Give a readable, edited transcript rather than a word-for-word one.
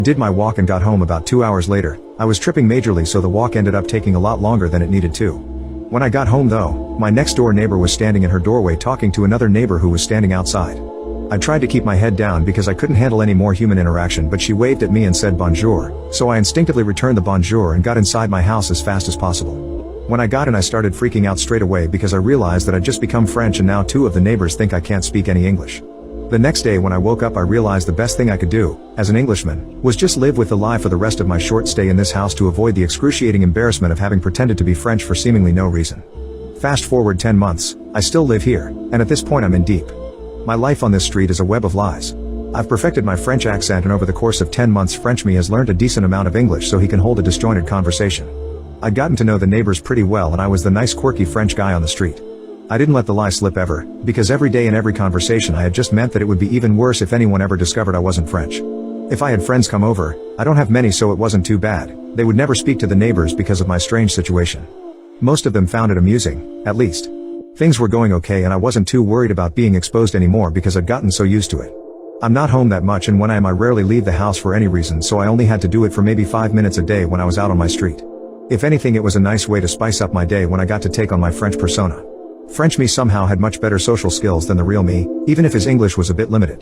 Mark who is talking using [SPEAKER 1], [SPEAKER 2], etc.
[SPEAKER 1] Did my walk and got home about 2 hours later. I was tripping majorly, so the walk ended up taking a lot longer than it needed to. When I got home though, my next door neighbor was standing in her doorway talking to another neighbor who was standing outside. I tried to keep my head down because I couldn't handle any more human interaction, but she waved at me and said bonjour, so I instinctively returned the bonjour and got inside my house as fast as possible. When I got in, I started freaking out straight away because I realized that I'd just become French and now 2 of the neighbors think I can't speak any English. The next day when I woke up, I realized the best thing I could do, as an Englishman, was just live with the lie for the rest of my short stay in this house to avoid the excruciating embarrassment of having pretended to be French for seemingly no reason. Fast forward 10 months, I still live here, and at this point I'm in deep. My life on this street is a web of lies. I've perfected my French accent, and over the course of 10 months Frenchman has learned a decent amount of English so he can hold a disjointed conversation. I'd gotten to know the neighbors pretty well, and I was the nice quirky French guy on the street. I didn't let the lie slip ever, because every day in every conversation I had just meant that it would be even worse if anyone ever discovered I wasn't French. If I had friends come over, I don't have many, so it wasn't too bad. They would never speak to the neighbors because of my strange situation. Most of them found it amusing, at least. Things were going okay, and I wasn't too worried about being exposed anymore because I'd gotten so used to it. I'm not home that much, and when I am, I rarely leave the house for any reason, so I only had to do it for maybe 5 minutes a day when I was out on my street. If anything, it was a nice way to spice up my day when I got to take on my French persona. French me somehow had much better social skills than the real me, even if his English was a bit limited.